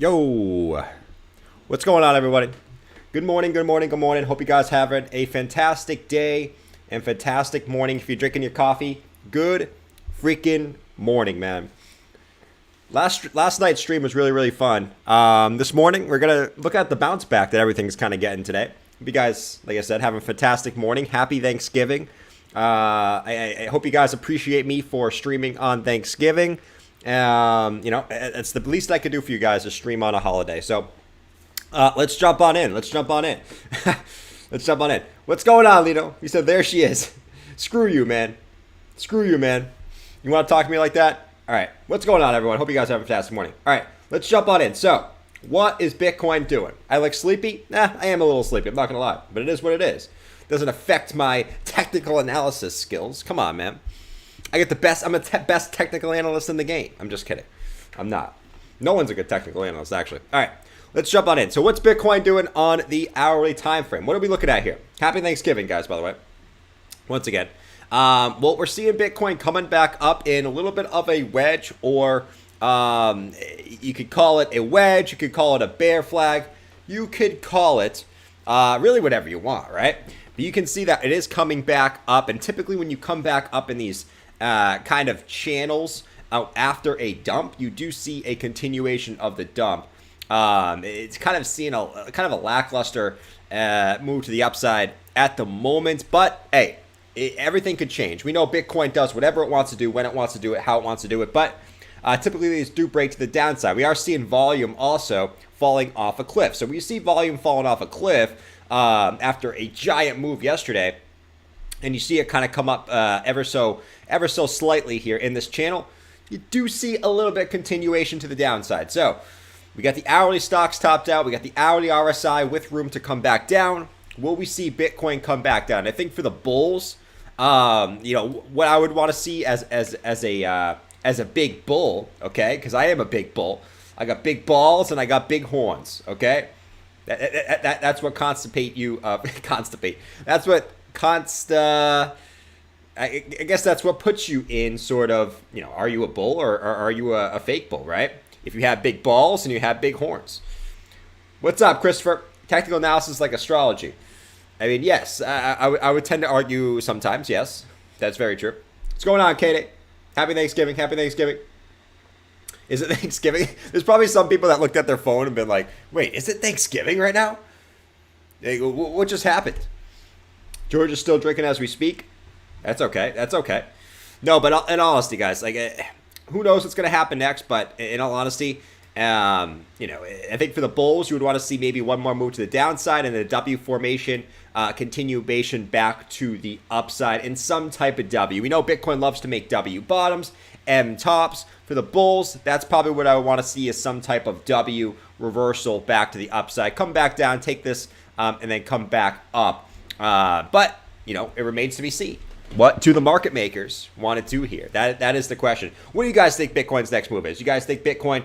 Yo, what's going on, everybody? Good morning, good morning, good morning. Hope you guys having a fantastic day and fantastic morning. If you're drinking your coffee, good freaking morning, man. Last night's stream was really fun. This morning we're gonna look at the bounce back that everything's kind of getting today. Hope you guys, like I said, have a fantastic morning. Happy Thanksgiving. I hope you guys appreciate me for streaming on Thanksgiving. It's the least I could do for you guys to stream on a holiday. So let's jump on in. Let's jump on in. What's going on, Lino? He said, there she is. Screw you, man. Screw you, man. You want to talk to me like that? All right. What's going on, everyone? Hope you guys have a fantastic morning. All right. Let's jump on in. So what is Bitcoin doing? I look sleepy? Nah, I am a little sleepy. I'm not going to lie. But it is what it is. Doesn't affect my technical analysis skills. Come on, man. I get the best. I'm the best technical analyst in the game. I'm just kidding. I'm not. No one's a good technical analyst, actually. All right, let's jump on in. So what's Bitcoin doing on the hourly time frame? What are we looking at here? Happy Thanksgiving, guys, by the way. Once again. Well, we're seeing Bitcoin coming back up in a little bit of a wedge, or you could call it a wedge. You could call it a bear flag. You could call it really whatever you want, right? But you can see that it is coming back up. And typically when you come back up in these kind of channels out after a dump, you do see a continuation of the dump. It's kind of seeing a lackluster move to the upside at the moment, but hey, everything could change. We know Bitcoin does whatever it wants to do, when it wants to do it, how it wants to do it, but typically these do break to the downside. We are seeing volume also falling off a cliff. So we see volume falling off a cliff after a giant move yesterday. And you see it kind of come up ever so slightly here in this channel. You do see a little bit continuation to the downside. So we got the hourly stocks topped out. We got the hourly RSI with room to come back down. Will we see Bitcoin come back down? I think for the bulls, what I would want to see as a big bull, okay? Because I am a big bull. I got big balls and I got big horns, okay? That's what constipate you. Constipate. That's what. I guess that's what puts you in sort of, are you a bull or are you a fake bull, right? If you have big balls and you have big horns. What's up, Christopher? Technical analysis like astrology. I mean, yes, I would tend to argue sometimes, yes. That's very true. What's going on, Katie? Happy Thanksgiving. Happy Thanksgiving. Is it Thanksgiving? There's probably some people that looked at their phone and been like, wait, is it Thanksgiving right now? What just happened? George is still drinking as we speak. That's okay. That's okay. No, but in all honesty, guys, who knows what's going to happen next? But in all honesty, I think for the bulls, you would want to see maybe one more move to the downside and a W formation, continuation back to the upside in some type of W. We know Bitcoin loves to make W bottoms, M tops. For the bulls, that's probably what I would want to see is some type of W reversal back to the upside. Come back down, take this, and then come back up. But it remains to be seen. What do the market makers want to do here? That is the question. What do you guys think Bitcoin's next move is? You guys think Bitcoin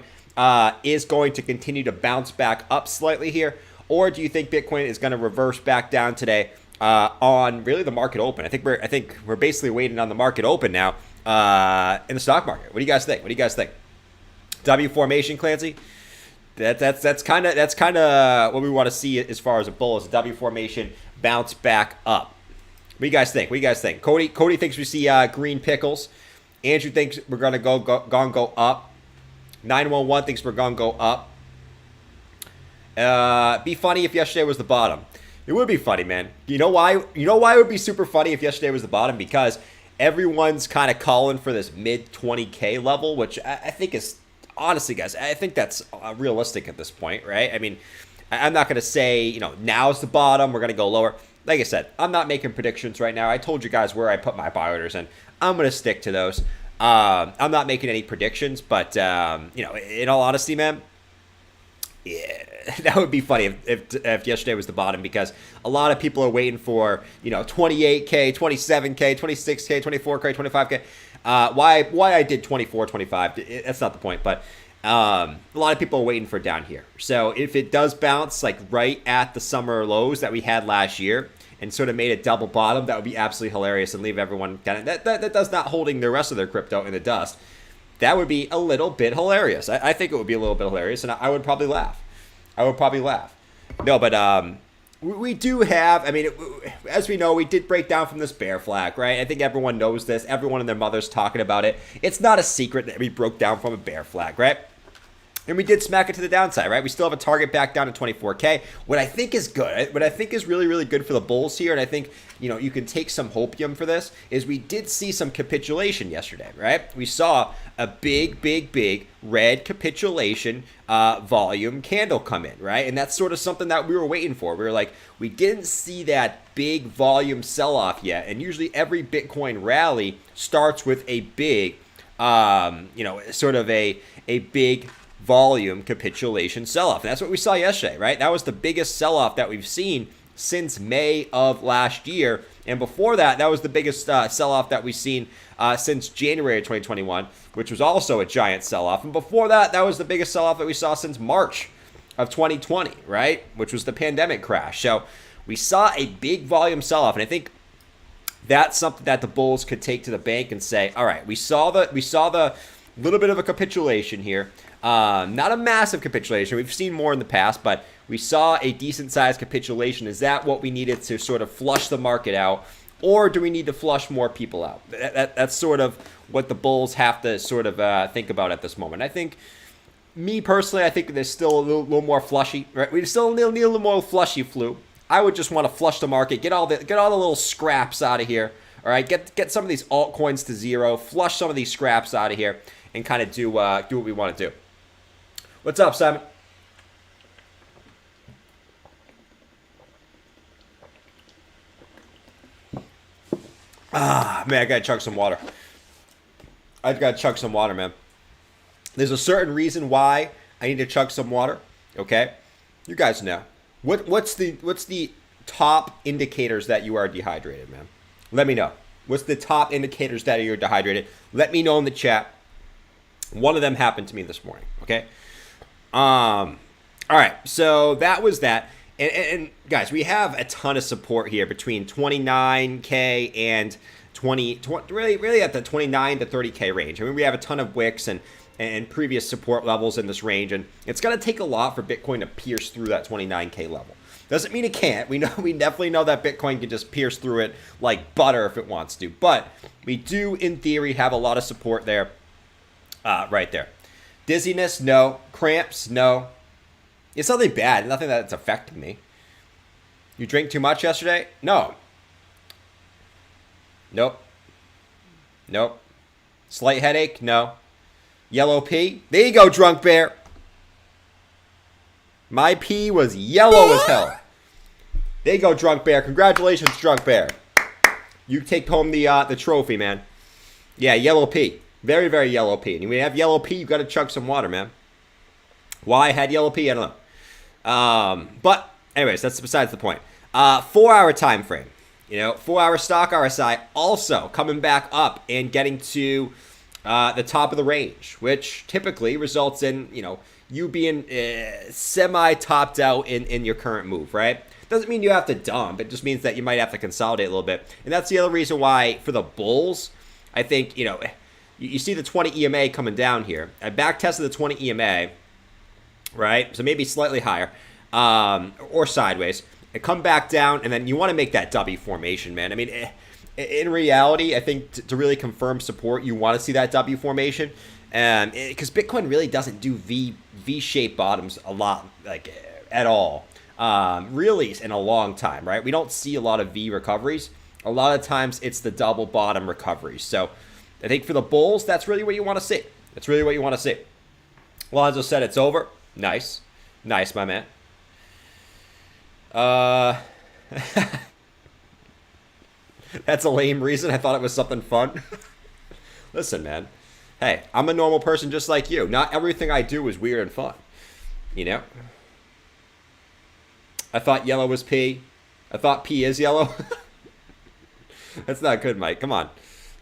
is going to continue to bounce back up slightly here? Or do you think Bitcoin is going to reverse back down today on really the market open? I think we're basically waiting on the market open now in the stock market. What do you guys think? W formation, Clancy? That's kind of what we want to see as far as a bull, is a W formation bounce back up. What do you guys think? Cody thinks we see green pickles. Andrew thinks we're gonna go up. 911 thinks we're gonna go up. Be funny if yesterday was the bottom. It would be funny, man. You know why? It would be super funny if yesterday was the bottom? Because everyone's kind of calling for this mid 20K level, which I think is, honestly, guys, I think that's realistic at this point, right? I mean, I'm not going to say, now's the bottom, we're going to go lower. Like I said, I'm not making predictions right now. I told you guys where I put my buy orders, and I'm going to stick to those. I'm not making any predictions, but, in all honesty, man, yeah, that would be funny if yesterday was the bottom, because a lot of people are waiting for, 28K, 27K, 26K, 24K, 25K. Why I did 24, 25, that's not the point, but a lot of people are waiting for down here. So if it does bounce like right at the summer lows that we had last year and sort of made a double bottom, that would be absolutely hilarious and leave everyone kind of that does not holding the rest of their crypto in the dust. that would be a little bit hilarious. I think it would be a little bit hilarious, and I would probably laugh. I would probably laugh. No, but we do have, I mean, as we know, we did break down from this bear flag, right? I think everyone knows this. Everyone and their mother's talking about it. It's not a secret that we broke down from a bear flag, right? And we did smack it to the downside, right? We still have a target back down to 24K. What I think is good, what I think is really, really good for the bulls here, and I think, you know, you can take some hopium for this, is we did see some capitulation yesterday, right? We saw a big, big, big red capitulation volume candle come in, right? And that's sort of something that we were waiting for. We were like, we didn't see that big volume sell-off yet. And usually every Bitcoin rally starts with a big, you know, sort of a big volume capitulation sell-off. And that's what we saw yesterday, right? That was the biggest sell-off that we've seen since May of last year. And before that, that was the biggest sell-off that we've seen since January of 2021, which was also a giant sell-off. And before that, that was the biggest sell-off that we saw since March of 2020, right? Which was the pandemic crash. So we saw a big volume sell-off. And I think that's something that the bulls could take to the bank and say, all right, we saw the little bit of a capitulation here. Not a massive capitulation. We've seen more in the past, but we saw a decent sized capitulation. Is that what we needed to sort of flush the market out? Or do we need to flush more people out? That's sort of what the bulls have to sort of think about at this moment. I think, me personally, I think there's still a little more flushy, right? We still need a little more flushy flu. I would just want to flush the market, get all the little scraps out of here. All right, get some of these altcoins to zero, flush some of these scraps out of here, and kind of do what we want to do. What's up, Simon? Man, I gotta chug some water. I've got to chug some water, man. There's a certain reason why I need to chug some water. Okay, you guys know. What's the top indicators that you are dehydrated, man? Let me know. What's the top indicators that you're dehydrated? Let me know in the chat. One of them happened to me this morning. Okay. All right. So that was that. And guys, we have a ton of support here between 29K and 20 really at the 29 to 30K range. I mean, we have a ton of wicks and previous support levels in this range, and it's going to take a lot for Bitcoin to pierce through that 29K level. Doesn't mean it can't. We definitely know that Bitcoin can just pierce through it like butter if it wants to. But we do, in theory, have a lot of support there, right there. Dizziness, no. Cramps, no. It's nothing bad. Nothing that's affecting me. You drink too much yesterday? No. Nope. Nope. Slight headache? No. Yellow pee? There you go, drunk bear. My pee was yellow as hell. There you go, drunk bear. Congratulations, drunk bear. You take home the trophy, man. Yeah, yellow pee. Very, very yellow pee. And when you have yellow pee, you've got to chug some water, man. Why I had yellow pee, I don't know. But anyways, that's besides the point. 4-hour time frame. 4-hour stock RSI also coming back up and getting to the top of the range, which typically results in, you being semi-topped out in your current move, right? Doesn't mean you have to dump. It just means that you might have to consolidate a little bit. And that's the other reason why, for the bulls, I think, you see the 20 EMA coming down here. I back tested the 20 EMA, right? So maybe slightly higher or sideways. And come back down, and then you want to make that W formation, man. I mean, in reality, I think to really confirm support, you want to see that W formation. Because Bitcoin really doesn't do V-shaped bottoms a lot, like at all. Really in a long time, right? We don't see a lot of V recoveries. A lot of times it's the double bottom recoveries. So I think for the bulls, that's really what you want to see. That's really what you want to see. Lonzo said it's over. Nice. Nice, my man. That's a lame reason. I thought it was something fun. Listen, man. Hey, I'm a normal person just like you. Not everything I do is weird and fun. I thought yellow was pee. I thought pee is yellow. That's not good, Mike. Come on.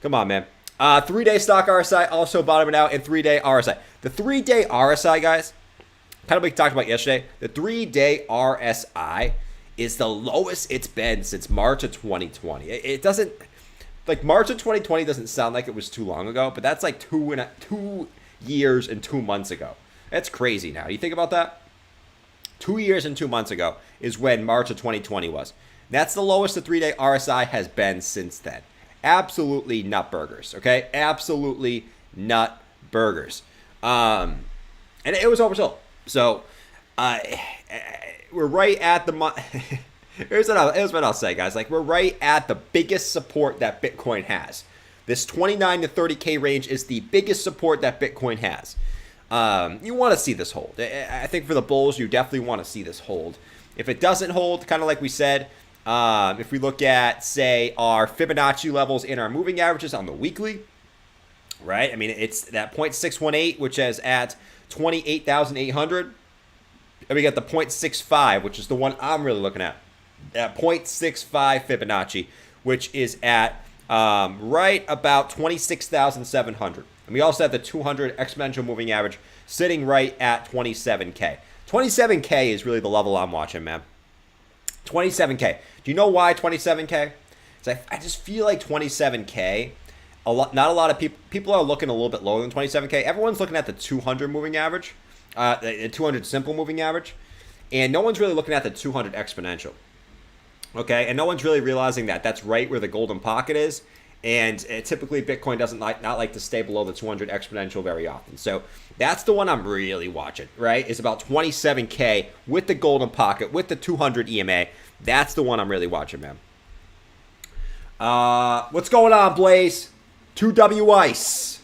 Come on, man. 3-day stock RSI also bottoming out, and 3-day RSI. The 3-day RSI, guys, kind of like we talked about yesterday, the 3-day RSI is the lowest it's been since March of 2020. It doesn't, like March of 2020 doesn't sound like it was too long ago, but that's like 2 years and 2 months ago. That's crazy now. Do you think about that? 2 years and 2 months ago is when March of 2020 was. That's the lowest the 3-day RSI has been since then. Absolutely nut burgers, okay? Absolutely nut burgers. And it was oversold. So we're right at the here's what I'll say, guys. Like, we're right at the biggest support that Bitcoin has. This 29 to 30K range is the biggest support that Bitcoin has. You want to see this hold. I think for the bulls, you definitely want to see this hold. If it doesn't hold, kind of like we said, if we look at, say, our Fibonacci levels in our moving averages on the weekly, right? I mean, it's that 0.618, which is at 28,800. And we got the 0.65, which is the one I'm really looking at. At 0.65 Fibonacci, which is at right about 26,700. And we also have the 200 exponential moving average sitting right at 27K. 27K is really the level I'm watching, man. 27K. Do you know why 27K? I just feel like 27K, not a lot of people are looking a little bit lower than 27K. Everyone's looking at the 200 moving average, the 200 simple moving average, and no one's really looking at the 200 exponential. Okay, and no one's really realizing that that's right where the golden pocket is. And typically, Bitcoin doesn't not like to stay below the 200 exponential very often. So that's the one I'm really watching, right? It's about 27K with the golden pocket, with the 200 EMA. That's the one I'm really watching, man. What's going on, Blaze? 2W Ice.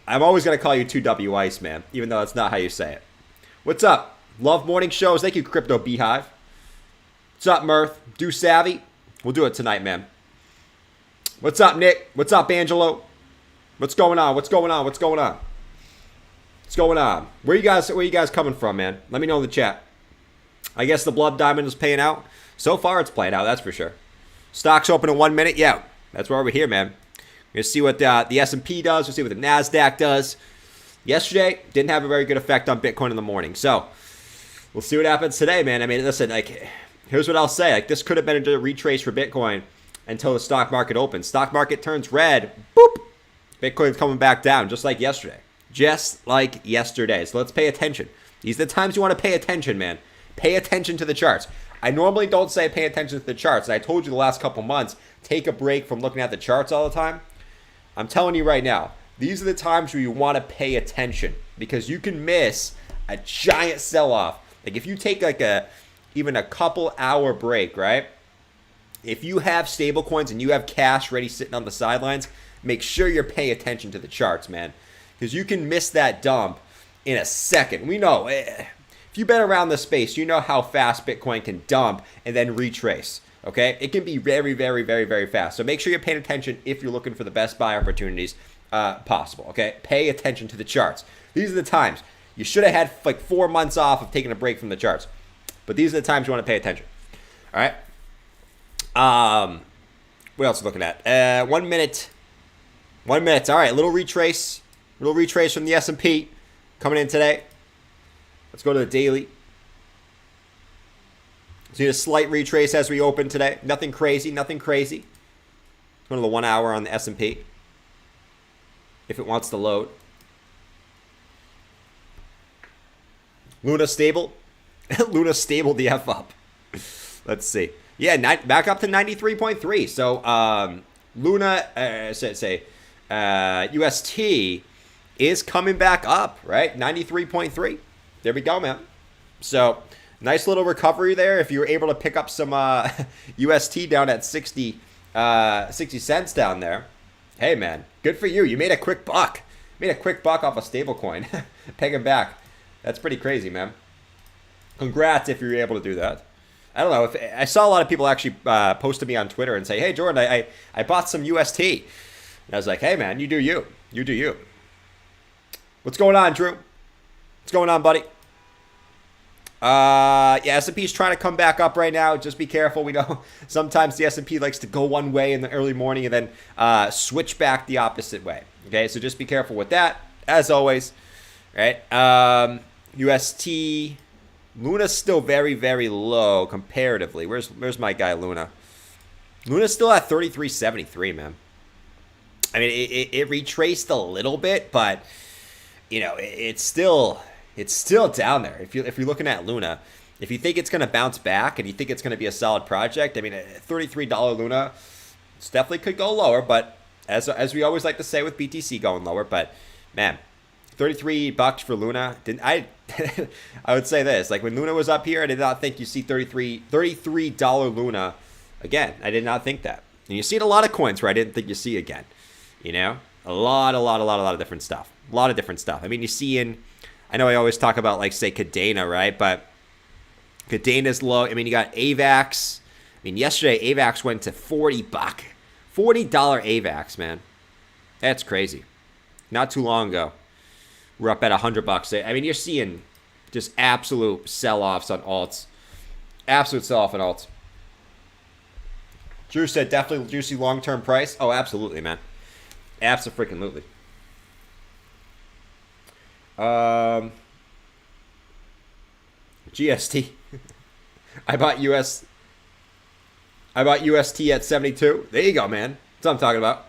I'm always going to call you 2W Ice, man, even though that's not how you say it. What's up? Love morning shows. Thank you, Crypto Beehive. What's up, Mirth? Do Savvy? We'll do it tonight, man. What's up, Nick? What's up, Angelo? What's going on? What's going on? What's going on? What's going on? Where you guys coming from, man? Let me know in the chat. I guess the Blood Diamond is paying out. So far, it's playing out, that's for sure. Stocks open in 1 minute. Yeah, that's why we're here, man. We're going to see what the S&P does. We'll see what the NASDAQ does. Yesterday, didn't have a very good effect on Bitcoin in the morning. So, we'll see what happens today, man. I mean, listen, like, here's what I'll say. Like, this could have been a retrace for Bitcoin until the stock market opens. Stock market turns red, boop, Bitcoin's coming back down, just like yesterday. Just like yesterday. So let's pay attention. These are the times you want to pay attention, man. Pay attention to the charts. I normally don't say pay attention to the charts. And I told you the last couple months, take a break from looking at the charts all the time. I'm telling you right now, these are the times where you want to pay attention because you can miss a giant sell-off. Like if you take like even a couple hour break, right? If you have stable coins and you have cash ready sitting on the sidelines, make sure you're paying attention to the charts, man. Because you can miss that dump in a second. We know, if you've been around this space, you know how fast Bitcoin can dump and then retrace, okay? It can be very, very, very, very fast. So make sure you're paying attention if you're looking for the best buy opportunities possible, okay? Pay attention to the charts. These are the times. You should have had like 4 months off of taking a break from the charts. But these are the times you want to pay attention, all right? What else are we looking at? 1 minute. 1 minute. All right, little retrace from the S&P coming in today. Let's go to the daily. See a slight retrace as we open today. Nothing crazy, nothing crazy. Go to the 1 hour on the S&P if it wants to load. Luna stable. Luna stable the F up. Let's see. Yeah, back up to 93.3. So Luna, UST is coming back up, right? 93.3. There we go, man. So nice little recovery there. If you were able to pick up some UST down at 60 cents down there, hey, man, good for you. You made a quick buck. Made a quick buck off a stable coin. Pegging back. That's pretty crazy, man. Congrats if you're able to do that. I don't know. If I saw a lot of people actually post to me on Twitter and say, hey, Jordan, I bought some UST. And I was like, hey, man, you do you. You do you. What's going on, Drew? What's going on, buddy? Yeah, S&P's trying to come back up right now. Just be careful. We know sometimes the S&P likes to go one way in the early morning and then switch back the opposite way. Okay, so just be careful with that, as always. Right? UST... Luna's still very, very low comparatively. Where's my guy Luna? Luna's still at 33.73, man. I mean, it retraced a little bit, but you know, it's still down there. If you're looking at Luna, if you think it's going to bounce back and you think it's going to be a solid project, I mean, a $33 Luna, it's definitely could go lower. But as we always like to say with BTC going lower, but man, $33 for Luna. Didn't I? I would say this: like when Luna was up here, I did not think you see $33 Luna again. I did not think that. And you see it a lot of coins where I didn't think you see again. You know, a lot of different stuff. A lot of different stuff. I mean, you see in, I know I always talk about like say Cadena, right? But Cadena's low. I mean, you got AVAX. I mean, yesterday AVAX went to $40. $40 AVAX, man. That's crazy. Not too long ago, we're up at $100. I mean, you're seeing just absolute sell-offs on alts. Absolute sell-off on alts. Drew said definitely juicy long-term price. Oh, absolutely, man. Abso-freaking-lutely. GST. I bought UST at 72. There you go, man. That's what I'm talking about.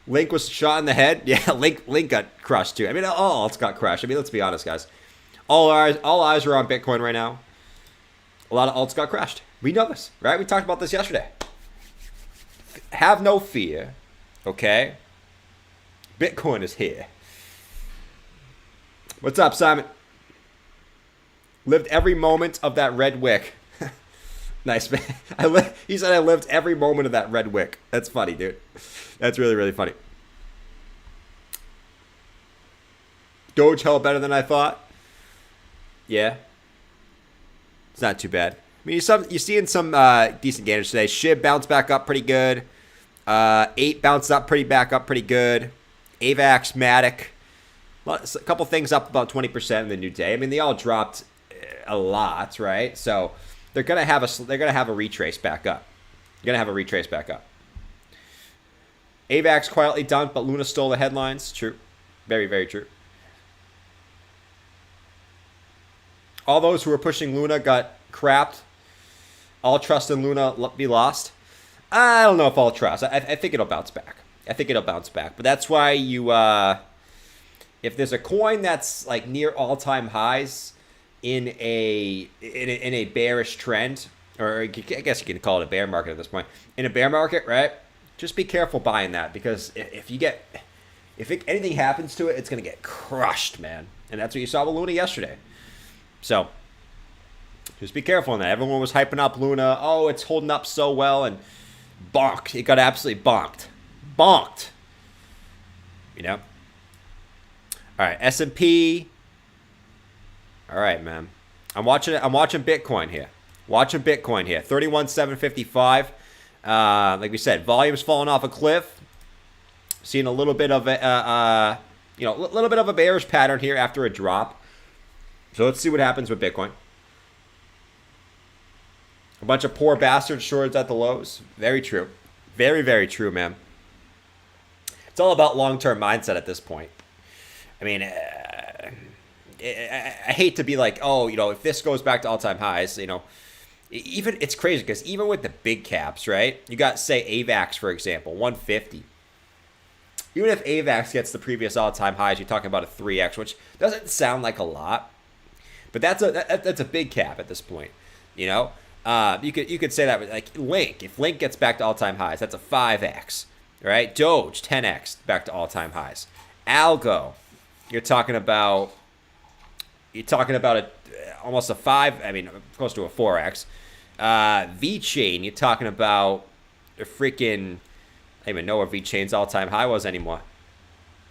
Link was shot in the head. Yeah, Link got crushed too. I mean, all alts got crushed. I mean, let's be honest, guys. All eyes are on Bitcoin right now. A lot of alts got crushed. We know this, right? We talked about this yesterday. Have no fear, okay? Bitcoin is here. What's up, Simon? Lived every moment of that red wick. Nice, man. He said I lived every moment of that red wick. That's funny, dude. That's really, really funny. Doge held better than I thought. Yeah. It's not too bad. I mean, you're seeing some decent gainers today. SHIB bounced back up pretty good. 8 bounced up back up pretty good. AVAX, Matic. A couple things up about 20% in the new day. I mean, they all dropped a lot, right? So they're gonna have a retrace back up. You're gonna have a retrace back up. AVAX quietly dumped, but Luna stole the headlines. True, very, very true. All those who were pushing Luna got crapped. All trust in Luna be lost. I don't know if all trust. I think it'll bounce back. But that's why you, if there's a coin that's like near all-time highs in a bearish trend, or I guess you can call it a bear market at this point. In a bear market, right? Just be careful buying that, because if anything happens to it, it's gonna get crushed, man. And that's what you saw with Luna yesterday. So just be careful on that. Everyone was hyping up Luna. Oh, it's holding up so well, and bonked. It got absolutely bonked. You know. All right, S&P. All right, man. I'm watching Bitcoin here. 31,755. Like we said, volume's falling off a cliff. Seeing a little bit of a little bit of a bearish pattern here after a drop. So let's see what happens with Bitcoin. A bunch of poor bastards shorts at the lows. Very true. Very, very true, man. It's all about long-term mindset at this point. I mean, I hate to be like, oh, if this goes back to all-time highs, even it's crazy because even with the big caps, right? You got, say, AVAX, for example, 150. Even if AVAX gets the previous all-time highs, you're talking about a 3x, which doesn't sound like a lot, but that's a big cap at this point. You could say that with like Link. If Link gets back to all-time highs, that's a 5x, right? Doge 10x back to all-time highs. Algo, you're talking about almost a 5. I mean, close to a 4x. VeChain, you're talking about a freaking. I don't even know what VeChain's all-time high was anymore.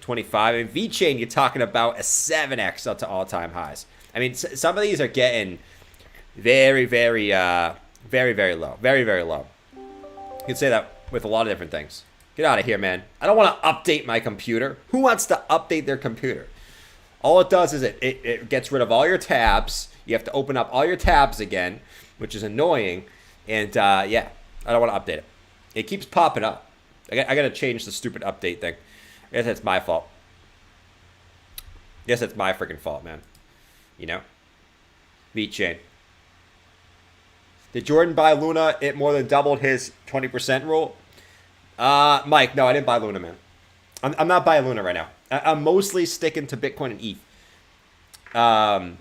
25. And VeChain, you're talking about a 7x up to all-time highs. I mean, some of these are getting very, very, very, very low. Very, very low. You can say that with a lot of different things. Get out of here, man. I don't want to update my computer. Who wants to update their computer? All it does is it gets rid of all your tabs. You have to open up all your tabs again, which is annoying. And, yeah, I don't want to update it. It keeps popping up. I got to change the stupid update thing. I guess that's my fault. Yes, it's my freaking fault, man. VeChain. Did Jordan buy Luna? It more than doubled his 20% rule. Mike, no, I didn't buy Luna, man. I'm not buying Luna right now. I'm mostly sticking to Bitcoin and ETH.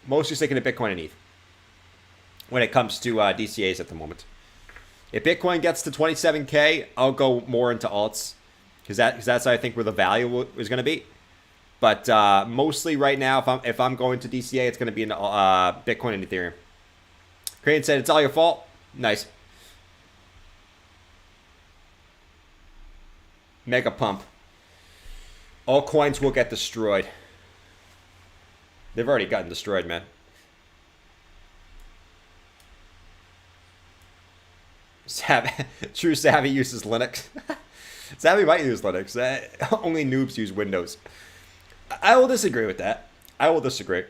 Mostly sticking to Bitcoin and ETH when it comes to DCAs at the moment. If Bitcoin gets to 27K, I'll go more into alts because that's I think where the value is going to be. But mostly right now, if I'm going to DCA, it's going to be in Bitcoin and Ethereum. Crane said it's all your fault. Nice. Mega pump. All coins will get destroyed. They've already gotten destroyed, man. True Savvy uses Linux. Savvy might use Linux. Only noobs use Windows. I will disagree with that. I will disagree.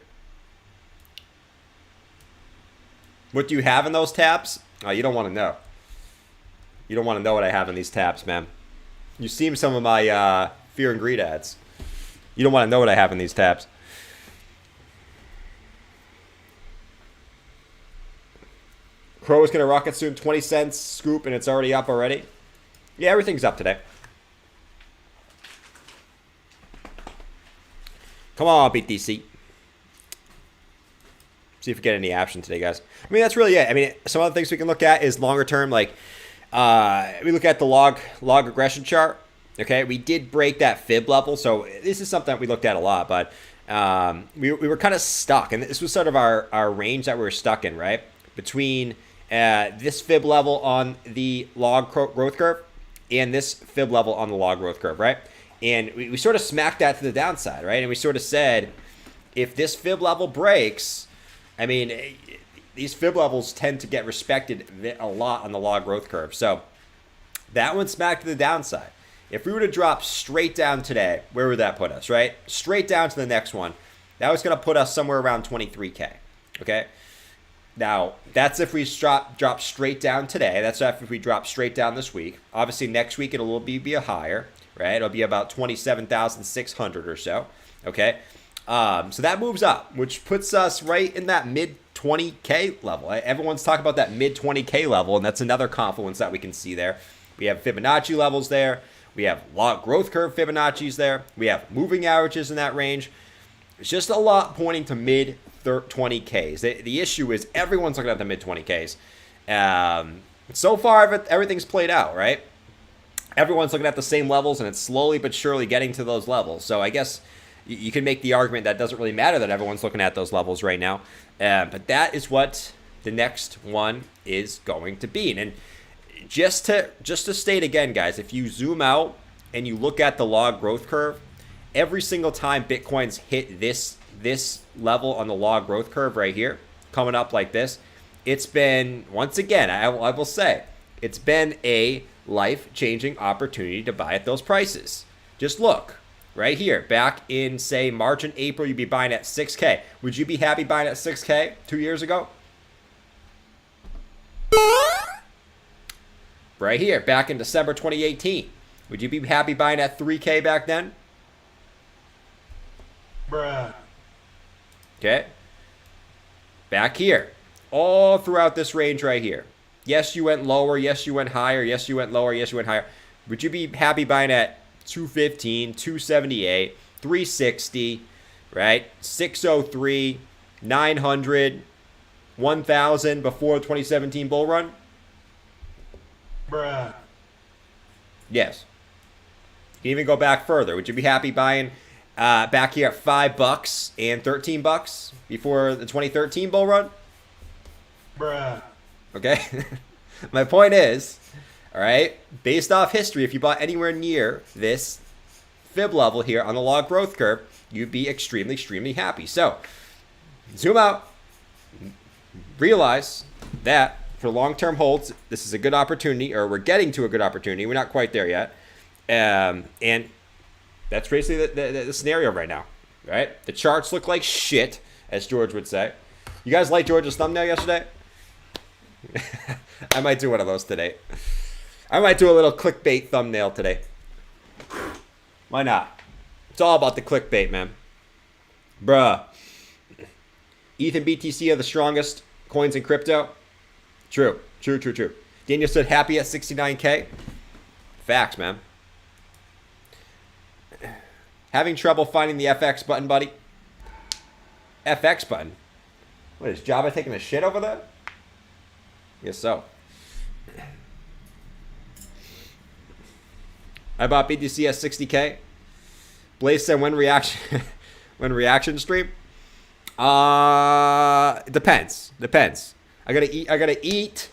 What do you have in those tabs? Oh, you don't want to know. You don't want to know what I have in these tabs, man. You've seen some of my Fear and Greed ads. You don't want to know what I have in these tabs. Crow is going to rocket soon. 20 cents scoop, and it's already up already. Yeah, everything's up today. Come on, BTC. See if we get any action today, guys. I mean, that's really it. I mean, some other things we can look at is longer term. Like, we look at the log regression chart. Okay, we did break that fib level, so this is something that we looked at a lot. But we were kind of stuck, and this was sort of our range that we were stuck in, right? Between this fib level on the log growth curve and this fib level on the log growth curve, right? And we sort of smacked that to the downside, right? And we sort of said, if this fib level breaks, I mean, these fib levels tend to get respected a lot on the log growth curve. So that one smacked to the downside. If we were to drop straight down today, where would that put us, right? Straight down to the next one. That was going to put us somewhere around 23K, okay? Now, that's if we drop straight down today. That's if we drop straight down this week. Obviously, next week it'll be a higher, right? It'll be about 27,600 or so, okay? So that moves up, which puts us right in that mid 20K level. Everyone's talking about that mid 20K level, and that's another confluence that we can see there. We have Fibonacci levels there. We have log growth curve Fibonacci's there. We have moving averages in that range. It's just a lot pointing to mid 20Ks. The issue is everyone's looking at the mid 20Ks. So far, everything's played out, right? Everyone's looking at the same levels, and it's slowly but surely getting to those levels. So I guess you can make the argument that it doesn't really matter that everyone's looking at those levels right now. But that is what the next one is going to be. And just to state again, guys, if you zoom out and you look at the log growth curve, every single time Bitcoin's hit this level on the log growth curve right here, coming up like this, it's been, once again, I will say, it's been a life-changing opportunity to buy at those prices. Just look right here. Back in, say, March and April, you'd be buying at 6K. Would you be happy buying at 6K 2 years ago? Right here, back in December 2018. Would you be happy buying at 3K back then? Bruh. Okay. Back here. All throughout this range right here. Yes, you went lower. Yes, you went higher. Yes, you went lower. Yes, you went higher. Would you be happy buying at 215, 278, 360, right? 603, 900, 1,000 before the 2017 bull run? Bruh. Yes. You can even go back further. Would you be happy buying back here at $5 and $13 before the 2013 bull run? Bruh. Okay. My point is, all right, based off history, if you bought anywhere near this fib level here on the log growth curve, you'd be extremely, extremely happy. So zoom out, realize that for long-term holds, this is a good opportunity, or we're getting to a good opportunity. We're not quite there yet. And that's basically the scenario right now, right? The charts look like shit, as George would say. You guys like George's thumbnail yesterday? I might do one of those today. I might do a little clickbait thumbnail today. Why not? It's all about the clickbait, man. Bruh. ETH and BTC are the strongest coins in crypto. True. Daniel said happy at 69K. Facts, man. Having trouble finding the FX button, buddy. FX button? What, is Java taking a shit over there? Guess so. I bought BTC at 60K. Blaze said when reaction when reaction stream? It depends. I gotta eat.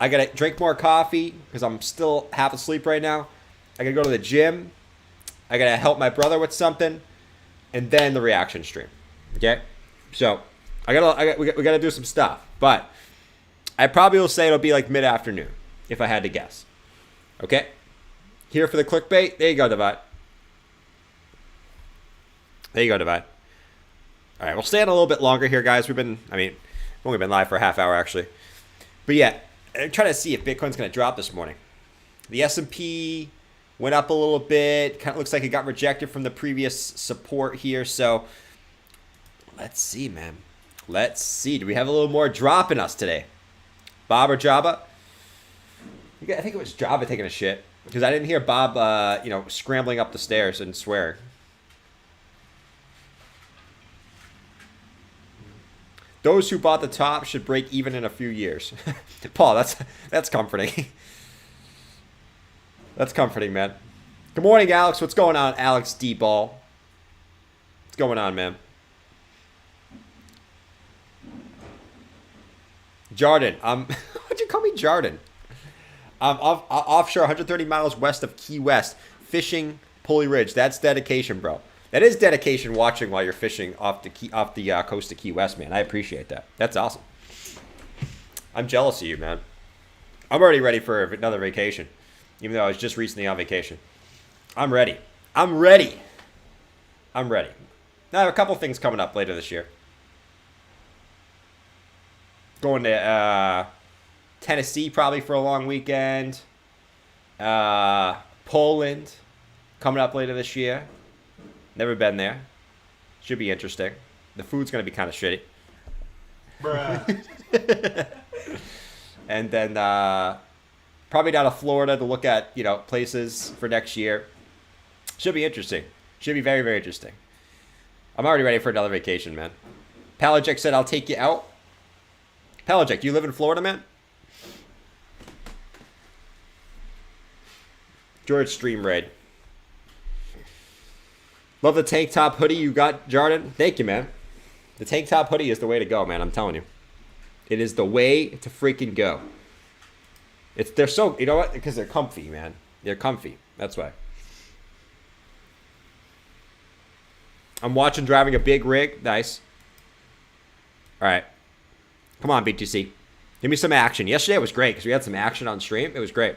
I gotta drink more coffee because I'm still half asleep right now. I gotta go to the gym. I gotta help my brother with something, and then the reaction stream. Okay, so we gotta do some stuff. But I probably will say it'll be like mid-afternoon if I had to guess. Okay, here for the clickbait. There you go, Divide. All right, we'll stay on a little bit longer here, guys. We've only been live for a half hour actually, but yeah, I'm trying to see if Bitcoin's gonna drop this morning. The S&P went up a little bit. Kind of looks like it got rejected from the previous support here. So let's see, man. Let's see. Do we have a little more drop in us today? Bob or Java? I think it was Java taking a shit because I didn't hear Bob, scrambling up the stairs and swearing. Those who bought the top should break even in a few years. Paul, that's comforting. That's comforting, man. Good morning, Alex. What's going on, Alex D-Ball? What's going on, man? Jordan. Why'd you call me Jordan? I'm offshore 130 miles west of Key West, fishing Pulley Ridge. That's dedication, bro. That is dedication watching while you're fishing off the coast of Key West, man. I appreciate that. That's awesome. I'm jealous of you, man. I'm already ready for another vacation. Even though I was just recently on vacation. I'm ready. Now, I have a couple things coming up later this year. Going to Tennessee probably for a long weekend. Poland coming up later this year. Never been there. Should be interesting. The food's going to be kind of shitty. Bruh. And then probably down to Florida to look at, places for next year. Should be interesting. Should be very, very interesting. I'm already ready for another vacation, man. Palajek said, I'll take you out. Palajek, do you live in Florida, man? George Stream Raid. Love the tank top hoodie you got, Jordan. Thank you, man. The tank top hoodie is the way to go, man. I'm telling you. It is the way to freaking go. They're so, you know what? Because they're comfy, man. They're comfy. That's why. I'm watching driving a big rig. Nice. All right. Come on, BTC. Give me some action. Yesterday was great because we had some action on stream. It was great.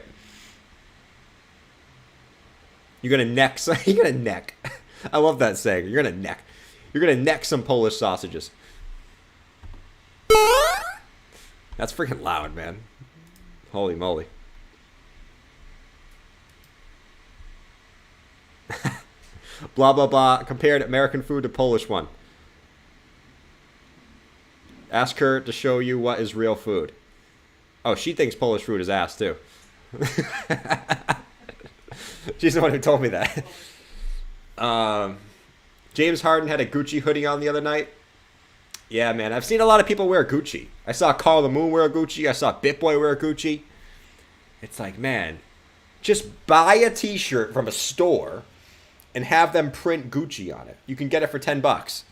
You're going to neck. You're going to neck. I love that saying. You're going to neck. You're going to neck some Polish sausages. That's freaking loud, man. Holy moly. Blah, blah, blah. Compared American food to Polish one. Ask her to show you what is real food. Oh, she thinks Polish food is ass, too. She's the one who told me that. James Harden had a Gucci hoodie on the other night. Yeah, man. I've seen a lot of people wear Gucci. I saw Carl the Moon wear Gucci. I saw BitBoy wear Gucci. It's like, man, just buy a t-shirt from a store and have them print Gucci on it. You can get it for $10.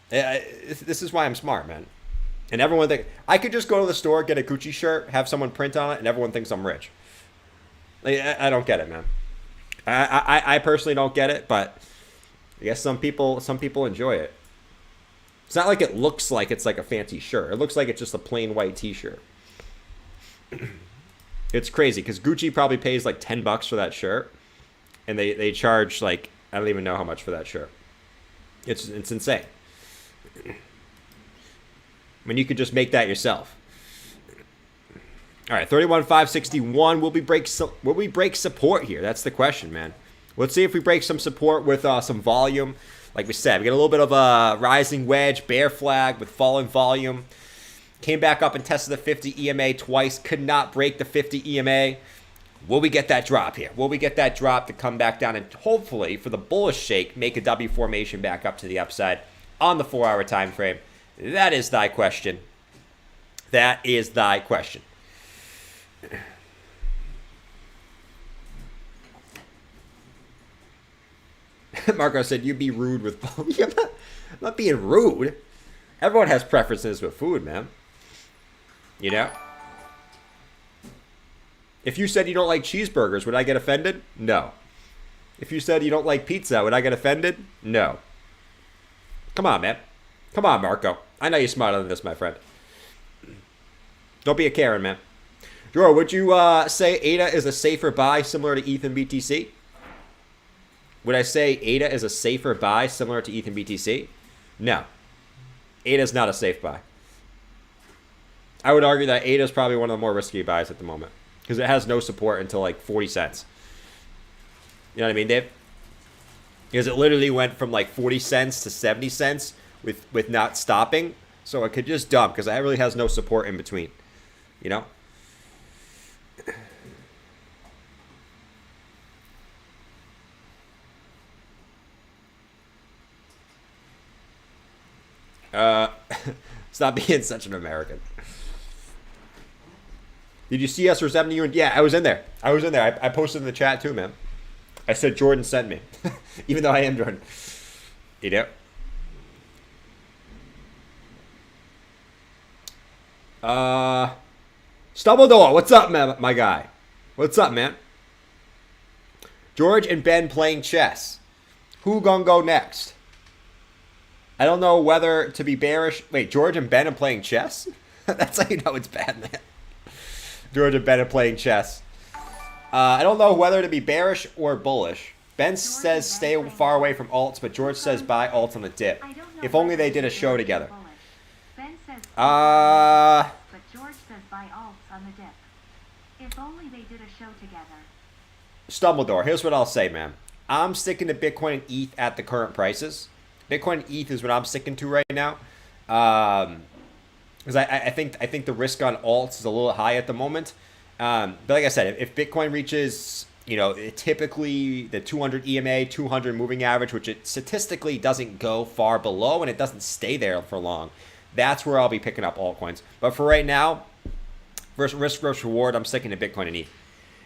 This is why I'm smart, man. And everyone thinks, I could just go to the store, get a Gucci shirt, have someone print on it, and everyone thinks I'm rich. Like, I don't get it, man. I personally don't get it, but I guess some people enjoy it. It's not like it looks like it's like a fancy shirt. It looks like it's just a plain white t-shirt. It's crazy because Gucci probably pays like $10 for that shirt, and they charge like, I don't even know how much for that shirt. It's insane. I mean, you could just make that yourself. All right, 31,561. Will we break support here? That's the question, man. Let's see if we break some support with some volume. Like we said, we get a little bit of a rising wedge, bear flag with falling volume. Came back up and tested the 50 EMA twice. Could not break the 50 EMA. Will we get that drop here? Will we get that drop to come back down and hopefully, for the bullish shake, make a W formation back up to the upside on the 4-hour time frame? That is thy question. That is thy question. Marco said, you be rude with... I'm not being rude. Everyone has preferences with food, man. You know? If you said you don't like cheeseburgers, would I get offended? No. If you said you don't like pizza, would I get offended? No. Come on, man. Come on, Marco. I know you're smarter than this, my friend. Don't be a Karen, man. Drew, would you say ADA is a safer buy similar to ETH and BTC? Would I say ADA is a safer buy similar to ETH and BTC? No. ADA is not a safe buy. I would argue that ADA is probably one of the more risky buys at the moment because it has no support until like 40 cents. You know what I mean, Dave? Because it literally went from like 40 cents to 70 cents with not stopping. So it could just dump because it really has no support in between. You know? Stop being such an American. Did you see us representing you? Yeah, I was in there. I posted in the chat too, man. I said Jordan sent me. Even though I am Jordan. You know? Stumbledore, what's up, man, my guy? What's up, man? George and Ben playing chess. Who gonna go next? I don't know whether to be bearish. Wait, George and Ben are playing chess? That's how you know it's bad, man. George and Ben are playing chess. I don't know whether to be bearish or bullish. Ben says stay far away from alts, but George says buy alts on the dip. If only they did a show together. But George says buy alts on the dip. If only they did a show together. Stumbledore, here's what I'll say, man. I'm sticking to Bitcoin and ETH at the current prices. Bitcoin and ETH is what I'm sticking to right now. Because I think the risk on alts is a little high at the moment. But like I said, if Bitcoin reaches, you know, typically the 200 EMA, 200 moving average, which it statistically doesn't go far below and it doesn't stay there for long, that's where I'll be picking up altcoins. But for right now, risk versus reward, I'm sticking to Bitcoin and ETH.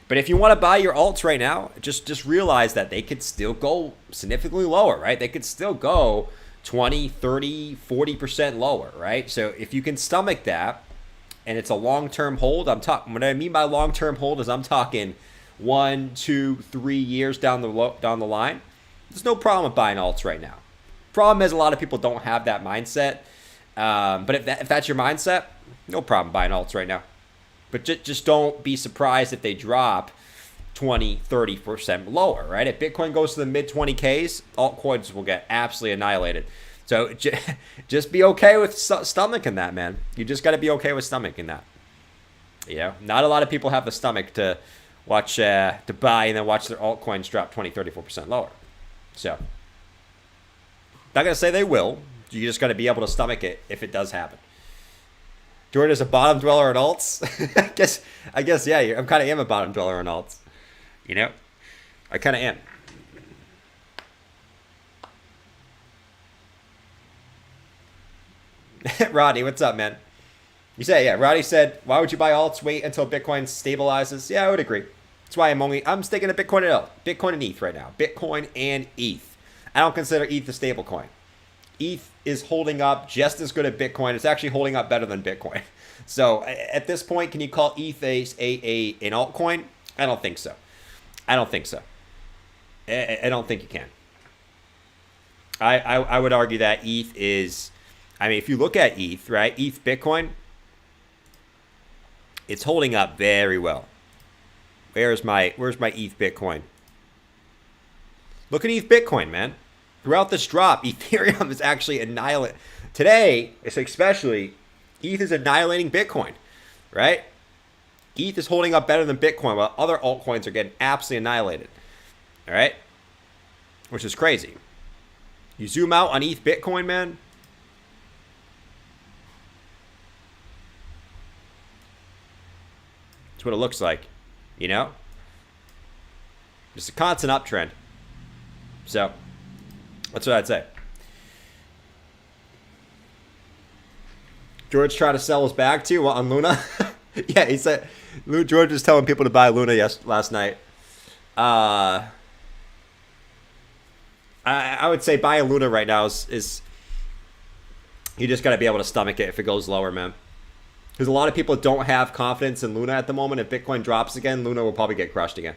But if you want to buy your alts right now, just realize that they could still go significantly lower, right? They could still go 20, 30, 40% lower, right? So if you can stomach that and it's a long-term hold, what I mean by long-term hold is I'm talking 1, 2, 3 years down the line. There's no problem with buying alts right now. Problem is a lot of people don't have that mindset. But if that's your mindset, no problem buying alts right now. But just don't be surprised if they drop 20, 30% lower, right? If Bitcoin goes to the mid 20Ks, altcoins will get absolutely annihilated. So just be okay with stomaching that, man. You just got to be okay with stomaching that. You know, not a lot of people have the stomach to watch, to buy and then watch their altcoins drop 20, 34% lower. So, not going to say they will. You just got to be able to stomach it if it does happen. Jordan is a bottom dweller in alts. I guess, yeah. I kind of am a bottom dweller in alts. You know, I kind of am. Roddy, what's up, man? You say, yeah. Roddy said, why would you buy alts? Wait until Bitcoin stabilizes. Yeah, I would agree. That's why I'm sticking to Bitcoin and ETH right now. Bitcoin and ETH. I don't consider ETH a stable coin. ETH is holding up just as good as Bitcoin. It's actually holding up better than Bitcoin. So at this point, can you call ETH an altcoin? I don't think so. I don't think you can. I would argue that ETH is, I mean, if you look at ETH, right? ETH Bitcoin, it's holding up very well. Where's my ETH Bitcoin? Look at ETH Bitcoin, man. Throughout this drop, Ethereum is actually annihilating. Today, especially, ETH is annihilating Bitcoin, right? ETH is holding up better than Bitcoin, while other altcoins are getting absolutely annihilated, all right? Which is crazy. You zoom out on ETH Bitcoin, man. what it looks like. You know? Just a constant uptrend. So, that's what I'd say. George tried to sell his bag too on Luna. Yeah, he said George was telling people to buy Luna last night. I would say buy a Luna right now is you just got to be able to stomach it if it goes lower, man. Because a lot of people don't have confidence in Luna at the moment. If Bitcoin drops again, Luna will probably get crushed again.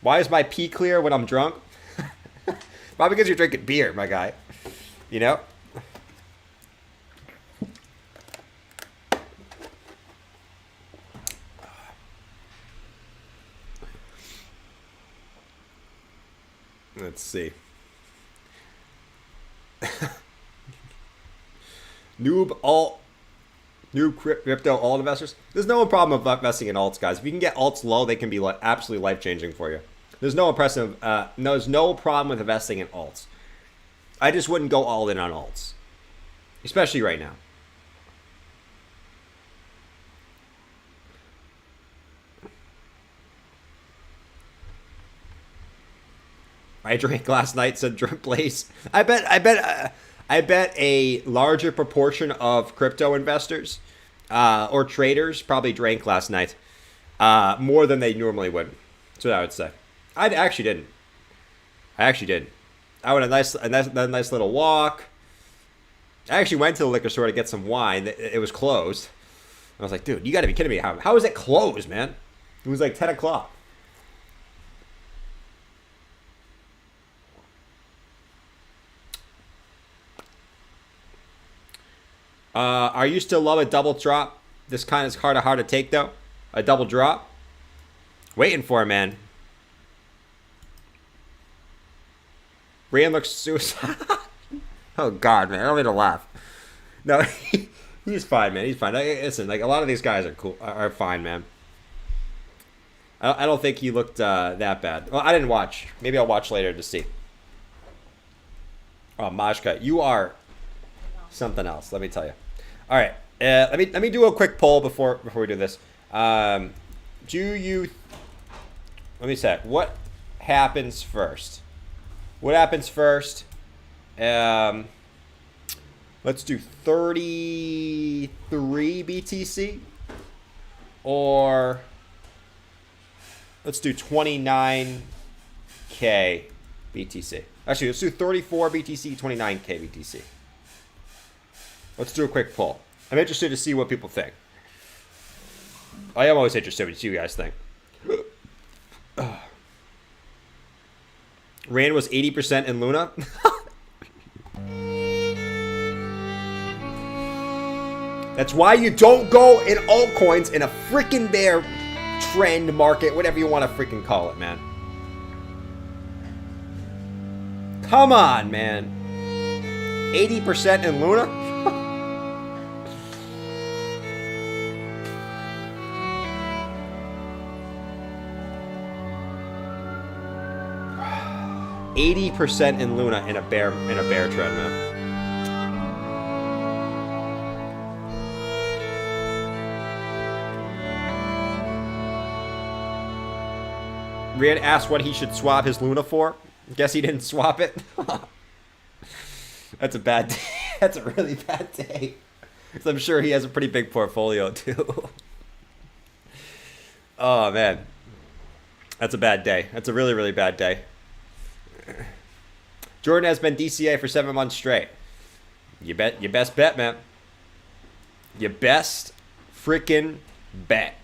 Why is my pee clear when I'm drunk? Probably because you're drinking beer, my guy. You know? Let's see. Noob crypto alt investors. There's no problem of investing in alts, guys. If you can get alts low, they can be absolutely life-changing for you. There's no problem with investing in alts. I just wouldn't go all in on alts, especially right now. I drank last night, said Drip Blaze. I bet a larger proportion of crypto investors or traders probably drank last night more than they normally would. That's what I would say. I actually didn't. I went a nice little walk. I actually went to the liquor store to get some wine. It was closed. I was like, dude, you got to be kidding me. How is it closed, man? It was like 10 o'clock. I used to love a double drop. This kind is hard to take, though. A double drop. Waiting for it, man. Rand looks suicidal. Oh, God, man. I don't mean to laugh. No, he's fine, man. He's fine. Listen, like, a lot of these guys are cool, are fine, man. I don't think he looked that bad. Well, I didn't watch. Maybe I'll watch later to see. Oh, Majka, you are something else. Let me tell you. All right. Let me do a quick poll before we do this. Let me say, what happens first? What happens first? Let's do 33 BTC, or let's do 29K BTC. Actually, let's do 34 BTC, 29K BTC. Let's do a quick poll. I'm interested to see what people think. I am always interested to see what you guys think. Rand was 80% in Luna. That's why you don't go in altcoins in a freaking bear trend market, whatever you want to freaking call it, man. Come on, man. 80% in Luna? 80% in Luna in a bear trend, man. Rand asked what he should swap his Luna for. Guess he didn't swap it. That's a bad day. That's a really bad day. Because I'm sure he has a pretty big portfolio too. Oh man. That's a bad day. That's a really, really bad day. Jordan has been DCA for 7 months straight. You best bet, man. Your best freaking bet.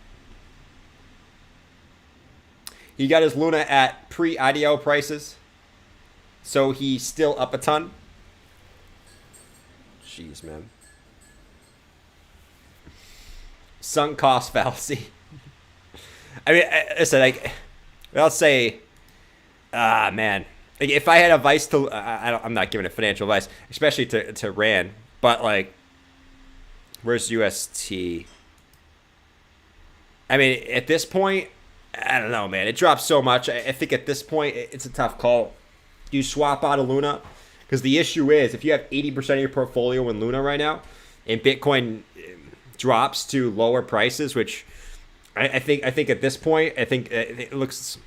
He got his Luna at pre-IDO prices, so he's still up a ton. Jeez, man. Sunk cost fallacy. I mean, listen, I'll say, man. Like, if I had advice to, I'm not giving it financial advice, especially to Rand, but like, where's UST? I mean, at this point, I don't know, man. It drops so much. I think at this point, it's a tough call. Do you swap out of Luna Because the issue is, if you have 80% of your portfolio in Luna right now, and Bitcoin drops to lower prices, which I think at this point, I think it looks,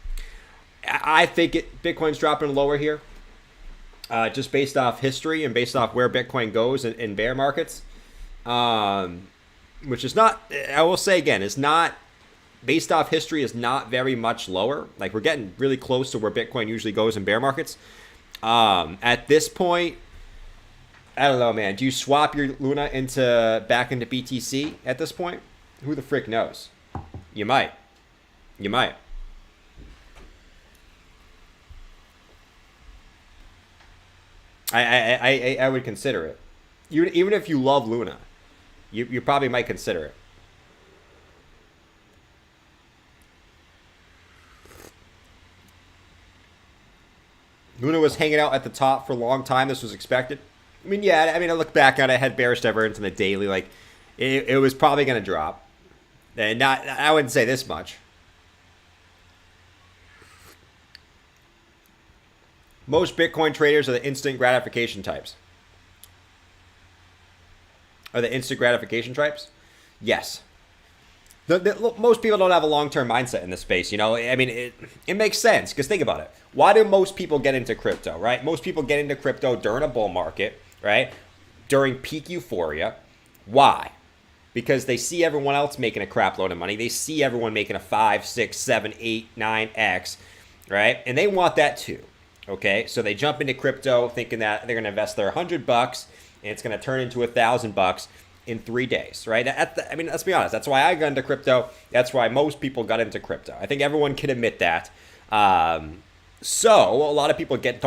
Bitcoin's dropping lower here, just based off history and based off where Bitcoin goes in bear markets, which is not, I will say again, is not, based off history, is not very much lower. Like, we're getting really close to where Bitcoin usually goes in bear markets. At this point, I don't know, man. Do you swap your Luna back into BTC at this point? Who the frick knows? You might. You might. I would consider it. Even if you love Luna, you probably might consider it. Luna was hanging out at the top for a long time. This was expected. I mean, yeah. I mean, I look back on it. I had bearish divergence in the daily. Like, it was probably going to drop. And I wouldn't say this much. Most Bitcoin traders are the instant gratification types. Are the instant gratification types? Yes. Most people don't have a long-term mindset in this space, you know? I mean, it makes sense, because think about it. Why do most people get into crypto, right? Most people get into crypto during a bull market, right? During peak euphoria. Why? Because they see everyone else making a crap load of money. They see everyone making a 5, 6, 7, 8, 9x, right? And they want that too, okay? So they jump into crypto thinking that they're going to invest their $100 and it's going to turn into $1,000 in 3 days, right? I mean, let's be honest. That's why I got into crypto. That's why most people got into crypto. I think everyone can admit that. So a lot of people get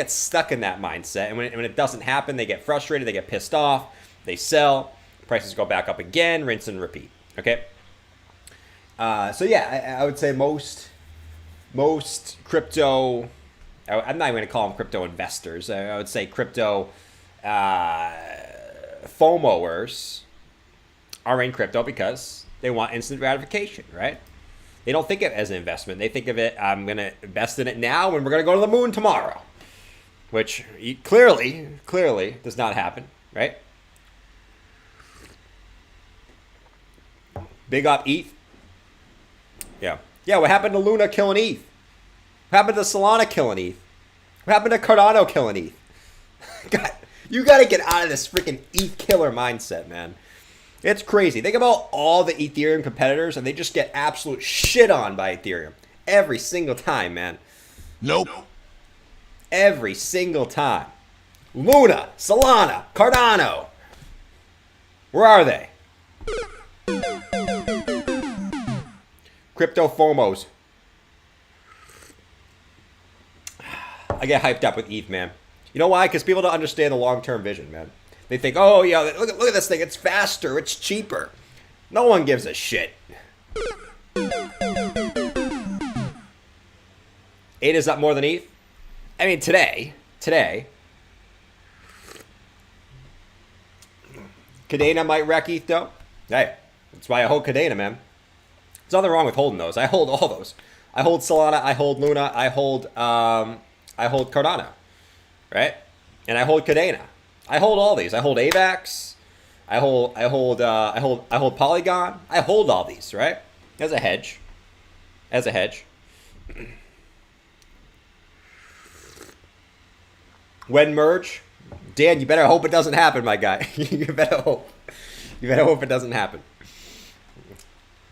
stuck in that mindset, and when it doesn't happen, they get frustrated, they get pissed off, they sell, prices go back up again, rinse and repeat. Okay. So yeah, I would say most crypto. I'm not even going to call them crypto investors. I would say crypto FOMOers are in crypto because they want instant gratification, right? They don't think of it as an investment. They think of it, I'm going to invest in it now and we're going to go to the moon tomorrow, which clearly does not happen, right? Big up ETH. Yeah. Yeah, what happened to Luna killing ETH? What happened to Solana killing ETH? What happened to Cardano killing ETH? God, you got to get out of this freaking ETH killer mindset, man. It's crazy. Think about all the Ethereum competitors, and they just get absolute shit on by Ethereum. Every single time, man. Nope. Every single time. Luna, Solana, Cardano. Where are they? Crypto FOMOs. I get hyped up with ETH, man. You know why? Because people don't understand the long-term vision, man. They think, oh, yeah, look at this thing. It's faster. It's cheaper. No one gives a shit. ADA is up more than ETH? I mean, today, Cadena might wreck ETH, though. Hey, that's why I hold Cadena, man. There's nothing wrong with holding those. I hold all those. I hold Solana. I hold Luna. I hold Cardano, right? And I hold Cadena. I hold all these. I hold AVAX. I hold Polygon. I hold all these, right? As a hedge. When merge, Dan, you better hope it doesn't happen, my guy. You better hope it doesn't happen.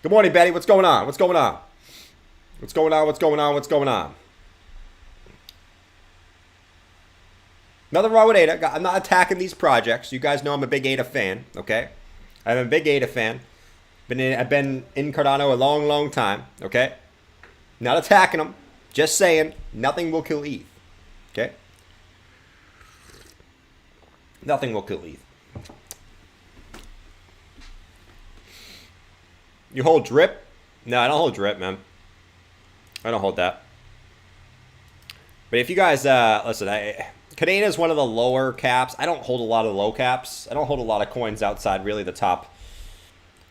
Good morning, Betty. What's going on? Nothing wrong with ADA. I'm not attacking these projects. You guys know I'm a big ADA fan, okay? I'm a big ADA fan. I've been in Cardano a long, long time, okay? Not attacking them. Just saying, nothing will kill ETH, okay? Nothing will kill ETH. You hold drip? No, I don't hold drip, man. I don't hold that. But if you guys, listen, Cadena is one of the lower caps. I don't hold a lot of low caps. I don't hold a lot of coins outside really the top.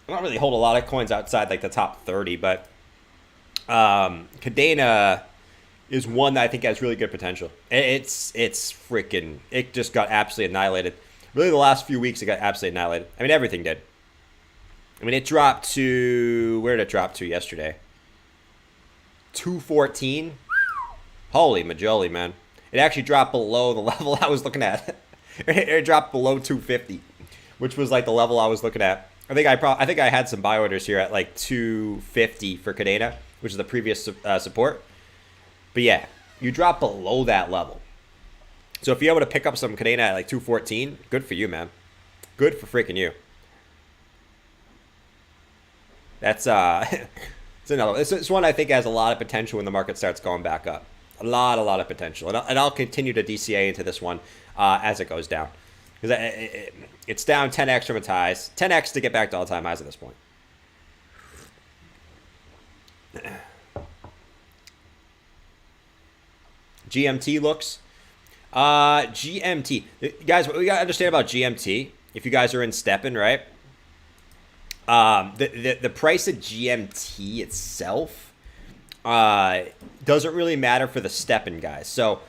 I don't really hold a lot of coins outside like the top 30, but Cadena is one that I think has really good potential. It's freaking, it just got absolutely annihilated. Really, the last few weeks, it got absolutely annihilated. I mean, everything did. I mean, it dropped to, where did it drop to yesterday? 214. Holy majoli, man. It actually dropped below the level I was looking at. It dropped below 250, which was like the level I was looking at. I think I had some buy orders here at like 250 for Cadena, which is the previous support. But yeah, you drop below that level. So if you're able to pick up some Cadena at like 214, good for you, man. Good for freaking you. That's it's another. It's one I think has a lot of potential when the market starts going back up. A lot of potential, and I'll continue to DCA into this one as it goes down, because it's down 10x from its highs, 10x to get back to all-time highs at this point. GMT looks. GMT. Guys, what we got to understand about GMT, if you guys are in Steppen, right? The price of GMT itself doesn't really matter for the Steppen guys. So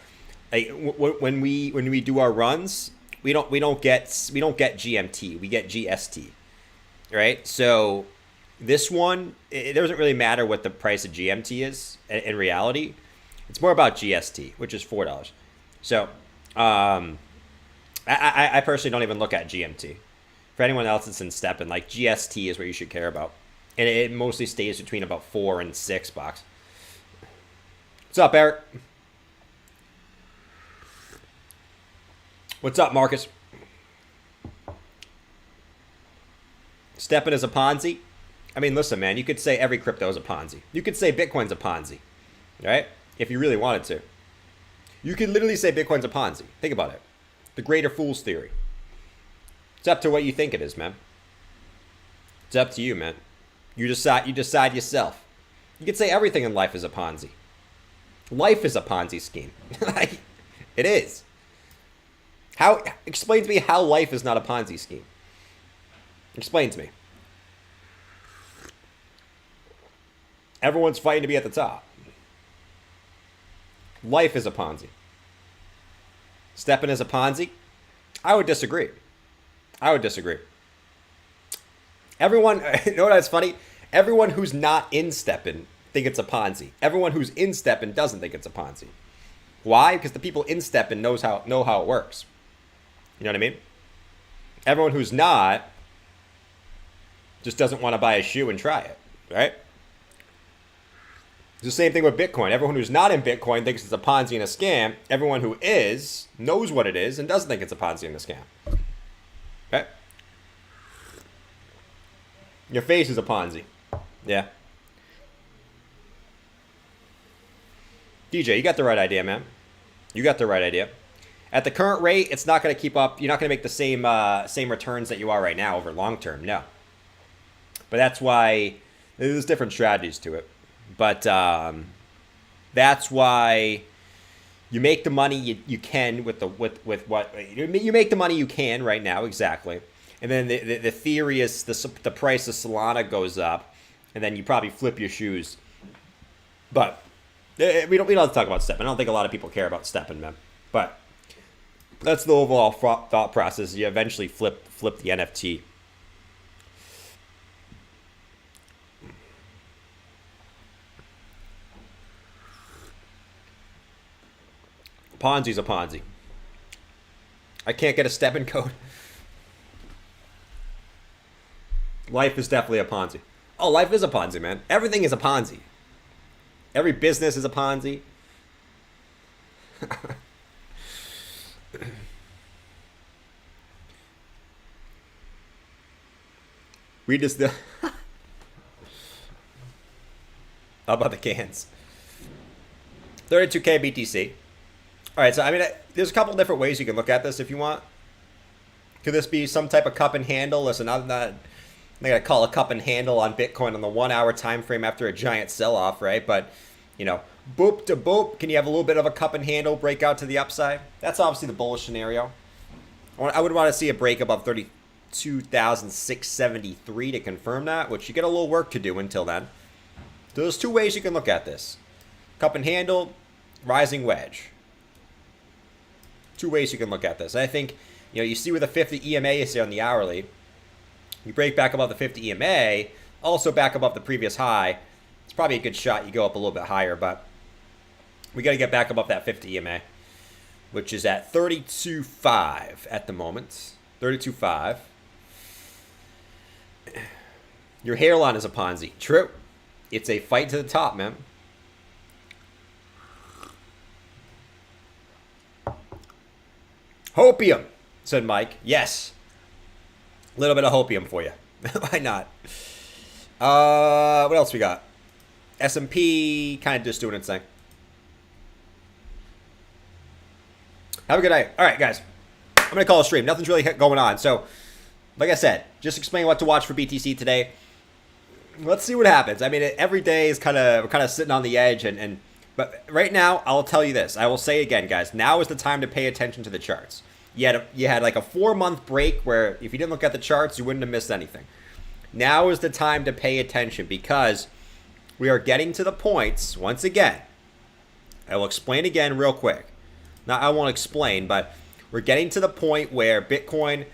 like, when we do our runs, we don't get GMT, we get GST, right? So this one, it doesn't really matter what the price of GMT is in reality. It's more about GST, which is $4. So I personally don't even look at GMT. For anyone else that's in Steppen, like GST is what you should care about. And it mostly stays between about $4 and $6. What's up, Eric? What's up, Marcus? Steppen is a Ponzi? I mean, listen, man, you could say every crypto is a Ponzi. You could say Bitcoin's a Ponzi, right? If you really wanted to. You could literally say Bitcoin's a Ponzi. Think about it. The greater fool's theory. It's up to what you think it is, man. It's up to you, man. You decide yourself. You could say everything in life is a Ponzi. Life is a Ponzi scheme. It is. Explain to me how life is not a Ponzi scheme. Explain to me. Everyone's fighting to be at the top. Life is a Ponzi. Steppen is a Ponzi? I would disagree. Everyone, you know what's funny? Everyone who's not in Steppen think it's a Ponzi. Everyone who's in Steppen doesn't think it's a Ponzi. Why? Because the people in Steppen know how it works. You know what I mean? Everyone who's not just doesn't want to buy a shoe and try it, right? It's the same thing with Bitcoin. Everyone who's not in Bitcoin thinks it's a Ponzi and a scam. Everyone who is knows what it is and doesn't think it's a Ponzi and a scam. Okay? Your face is a Ponzi. Yeah. DJ, you got the right idea, man. You got the right idea. At the current rate, it's not going to keep up. You're not going to make the same returns that you are right now over long term. No. But that's why there's different strategies to it. But that's why you make the money you can with what you make the money you can right now, exactly. And then the theory is the price of Solana goes up, and then you probably flip your shoes. But we don't have to talk about Steppen. I don't think a lot of people care about Steppen, man. But that's the overall thought process. You eventually flip the NFT. Ponzi's a Ponzi. I can't get a Steppen code. Life is definitely a Ponzi. Oh, life is a Ponzi, man. Everything is a Ponzi. Every business is a Ponzi. We just... How about the cans? 32K BTC. All right, so I mean, there's a couple different ways you can look at this if you want. Could this be some type of cup and handle? Listen, I'm not going to call a cup and handle on Bitcoin on the 1 hour time frame after a giant sell-off, right? But, you know, boop to boop, can you have a little bit of a cup and handle break out to the upside? That's obviously the bullish scenario. I would want to see a break above 32,673 to confirm that, which you get a little work to do until then. So there's two ways you can look at this. Cup and handle, rising wedge. Two ways you can look at this. I think, you see where the 50 EMA is here on the hourly. You break back above the 50 EMA, also back above the previous high. It's probably a good shot. You go up a little bit higher, but we got to get back above that 50 EMA, which is at 32.5 at the moment. 32.5. Your hairline is a Ponzi. True. It's a fight to the top, man. Hopium, said Mike. Yes. A little bit of hopium for you. Why not? What else we got? S&P kind of just doing its thing. Have a good night. All right, guys. I'm going to call a stream. Nothing's really going on. So, like I said, just explain what to watch for BTC today. Let's see what happens. I mean, every day is we're kind of sitting on the edge. But right now, I'll tell you this. I will say again, guys, now is the time to pay attention to the charts. You had like a 4-month break where if you didn't look at the charts, you wouldn't have missed anything. Now is the time to pay attention because we are getting to the points, once again. I will explain again real quick. Now, I won't explain, but we're getting to the point where Bitcoin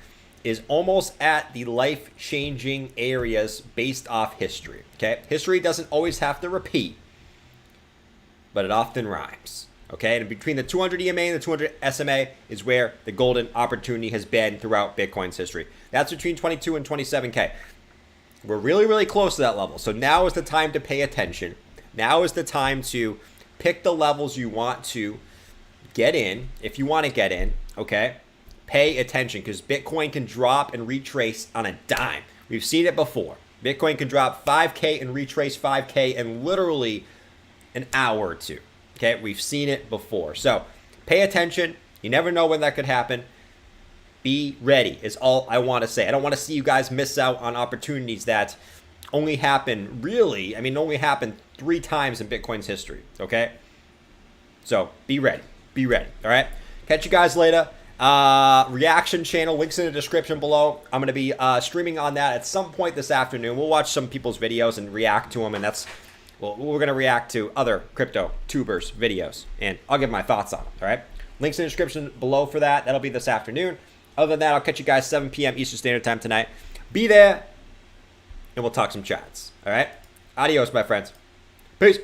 is almost at the life-changing areas based off history. Okay? History doesn't always have to repeat, but it often rhymes. Okay? And between the 200 EMA and the 200 SMA is where the golden opportunity has been throughout Bitcoin's history. That's between 22 and 27K. We're really, really close to that level. So now is the time to pay attention. Now is the time to pick the levels you want to get in. If you want to get in, okay? Pay attention because Bitcoin can drop and retrace on a dime. We've seen it before. Bitcoin can drop 5K and retrace 5K in literally an hour or two. Okay, we've seen it before. So pay attention. You never know when that could happen. Be ready is all I want to say. I don't want to see you guys miss out on opportunities that only happen 3 times in Bitcoin's history. Okay, so be ready. Be ready. All right. Catch you guys later. Reaction channel, links in the description below. I'm going to be streaming on that at some point this afternoon. We'll watch some people's videos and react to them, and we're going to react to other crypto tubers videos, and I'll give my thoughts on them. All right. Links in the description below for that. That'll be this afternoon. Other than that, I'll catch you guys 7 p.m. Eastern Standard Time tonight. Be there, and we'll talk some chats. All right. Adios, my friends. Peace.